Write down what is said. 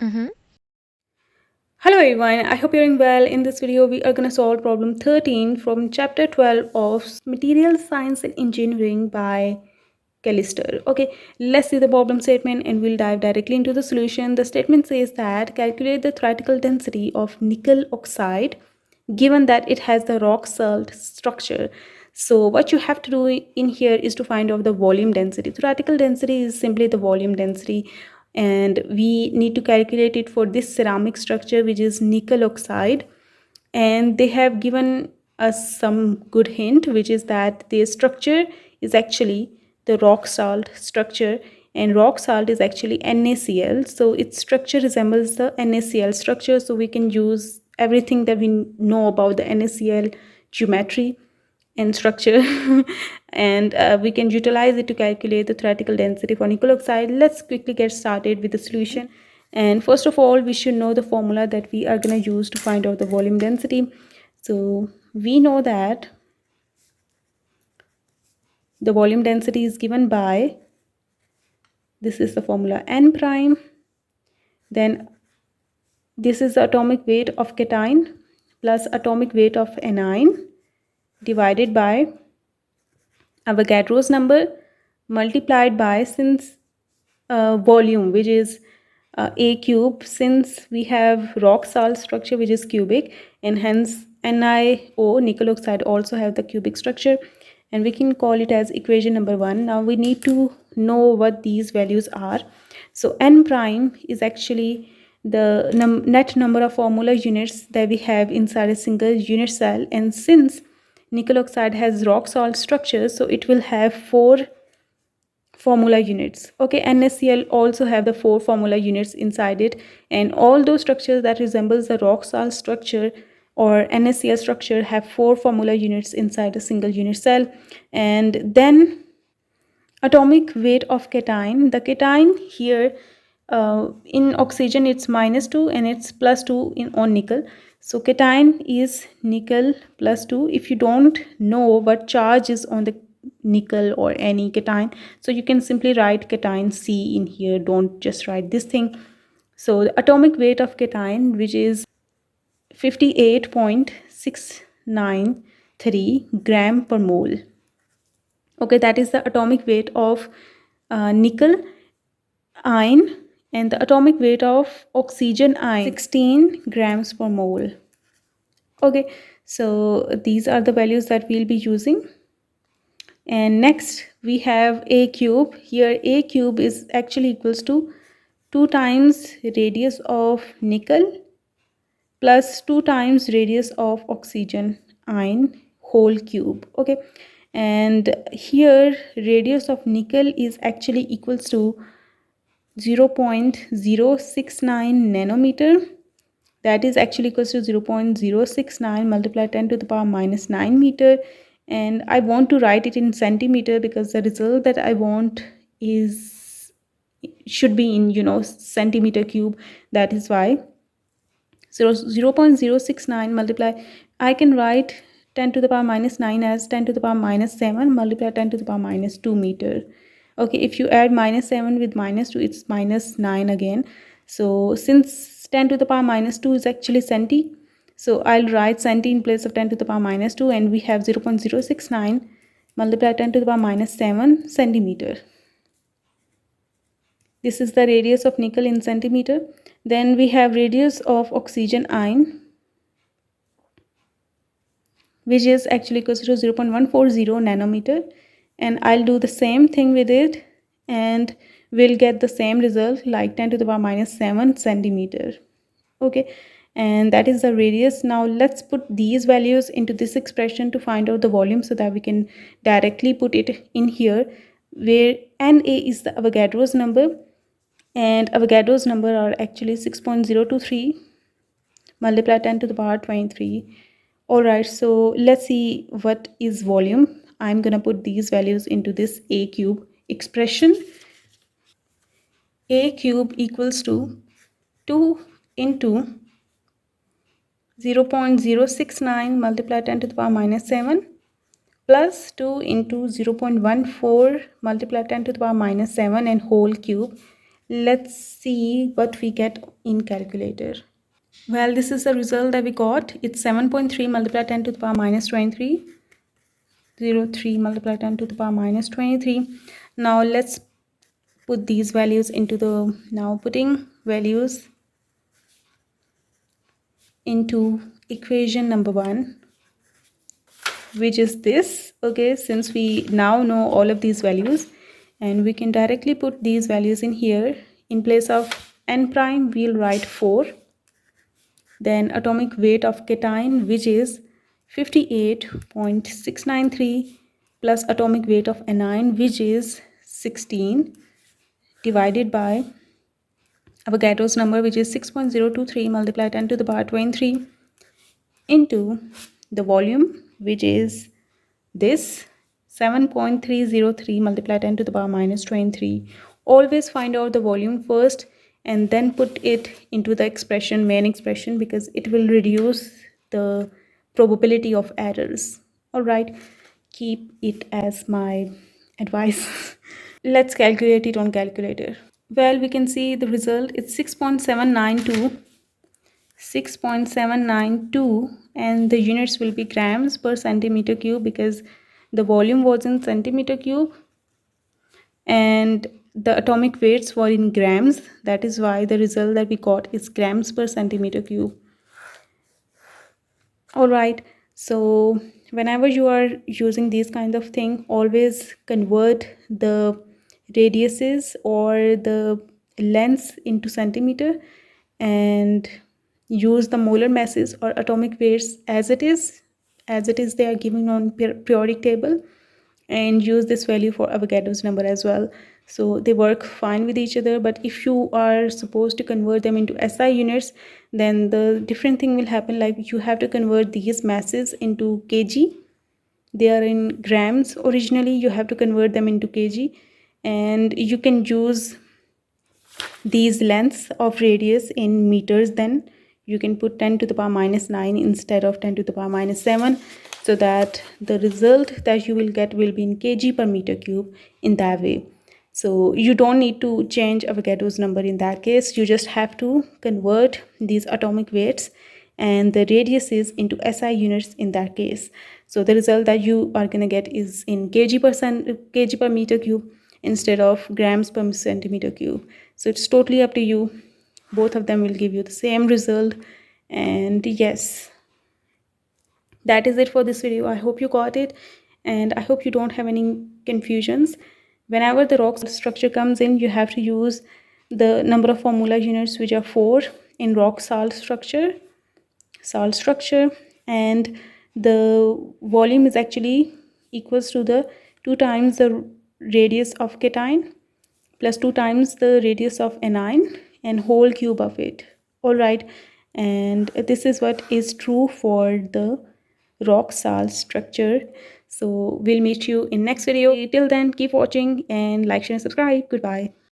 Mm-hmm. Hello everyone, I hope you're doing well. In this video, we are going to solve problem 13 from chapter 12 of Material Science and Engineering by Callister. Okay, let's see the problem statement and we'll dive directly into the solution. The statement says that calculate the theoretical density of nickel oxide given that it has the rock salt structure. So what you have to do in here is to find out the volume density. Theoretical density is simply the volume density, and we need to calculate it for this ceramic structure, which is nickel oxide. And they have given us some good hint, which is that the structure is actually the rock salt structure, and rock salt is actually NaCl, so its structure resembles the NaCl structure. So we can use everything that we know about the NaCl geometry and structure and we can utilize it to calculate the theoretical density for nickel oxide. Let's quickly get started with the solution. And first of all, we should know the formula that we are going to use to find out the volume density. So we know that the volume density is given by, this is the formula, n prime, then this is the atomic weight of cation plus atomic weight of anion divided by Avogadro's number multiplied by, since volume, which is a cube, since we have rock salt structure which is cubic, and hence NiO, nickel oxide, also have the cubic structure, and we can call it as equation number 1. Now we need to know what these values are. So n prime is actually the net number of formula units that we have inside a single unit cell, and since nickel oxide has rock salt structure, so it will have 4 formula units. Okay, NaCl also have the 4 formula units inside it, and all those structures that resembles the rock salt structure or NaCl structure have 4 formula units inside a single unit cell. And then atomic weight of cation, the cation here in oxygen it's -2 and it's +2 in on nickel. So cation is nickel +2. If you don't know what charge is on the nickel or any cation, so you can simply write cation C in here, don't just write this thing. So the atomic weight of cation, which is 58.693 gram per mole. Okay, that is the atomic weight of nickel ion, and the atomic weight of oxygen ion 16 grams per mole. Okay, so these are the values that we'll be using. And next we have a cube. Here a cube is actually equals to 2 times radius of nickel plus 2 times radius of oxygen ion whole cube. Okay, and here radius of nickel is actually equals to 0.069 nanometer. That is actually equals to 0.069 multiplied 10 to the power minus 9 meter, and I want to write it in centimeter because the result that I want is should be in centimeter cube. That is why 0.069 multiply, I can write 10 to the power minus 9 as 10 to the power minus 7 multiply 10 to the power minus 2 meter. Okay, if you add -7 with -2, it's -9 again. So since 10 to the power minus 2 is actually centi, so I'll write centi in place of 10 to the power minus 2, and we have 0.069 multiply 10 to the power minus 7 centimeter. This is the radius of nickel in centimeter. Then we have radius of oxygen ion, which is actually equals to 0.140 nanometer, and I'll do the same thing with it, and we'll get the same result like 10 to the power minus 7 centimeter. Okay, and that is the radius. Now let's put these values into this expression to find out the volume so that we can directly put it in here, where Na is the Avogadro's number, and Avogadro's number are actually 6.023 multiply 10 to the power 23. All right, so let's see what is volume. I'm gonna put these values into this a cube expression. A cube equals to 2 into 0.069 multiply 10 to the power minus 7 plus 2 into 0.14 multiply 10 to the power minus 7 and whole cube. Let's see what we get in calculator. Well, this is the result that we got. It's 7.3 multiplied 10 to the power minus 23. 0.3 multiplied 10 to the power minus 23. Now let's put these values into the, now putting values into equation number 1, which is this. Okay, since we now know all of these values, and we can directly put these values in here. In place of n prime, we'll write 4. Then atomic weight of cation, which is 58.693, plus atomic weight of anion, which is 16, divided by Avogadro's number, which is 6.023 multiplied 10 to the power 23, into the volume, which is this 7.303 multiplied 10 to the power minus 23. Always find out the volume first and then put it into the expression, main expression, because it will reduce the probability of errors. All right, keep it as my advice. Let's calculate it on calculator. Well, we can see the result. It's 6.792, and the units will be grams per centimeter cube, because the volume was in centimeter cube and the atomic weights were in grams. That is why the result that we got is grams per centimeter cube. All right, so whenever you are using these kind of thing, always convert the radiuses or the lengths into centimeter and use the molar masses or atomic weights as it is they are given on periodic table, and use this value for Avogadro's number as well. So they work fine with each other. But if you are supposed to convert them into SI units, then the different thing will happen. Like, you have to convert these masses into kg. They are in grams originally, you have to convert them into kg, and you can use these lengths of radius in meters. Then you can put 10 to the power minus 9 instead of 10 to the power minus 7, so that the result that you will get will be in kg per meter cube in that way. So you don't need to change Avogadro's number in that case. You just have to convert these atomic weights and the radiuses into SI units in that case. So the result that you are going to get is in kg per meter cube instead of grams per centimeter cube. So it's totally up to you. Both of them will give you the same result. And yes, that is it for this video. I hope you got it, and I hope you don't have any confusions. Whenever the rock structure comes in, you have to use the number of formula units, which are 4 in rock salt structure, and the volume is actually equals to the 2 times the radius of cation plus 2 times the radius of anion and whole cube of it. All right, and this is what is true for the rock salt structure. So we'll meet you in next video. Till then, keep watching and like, share, and subscribe. Goodbye.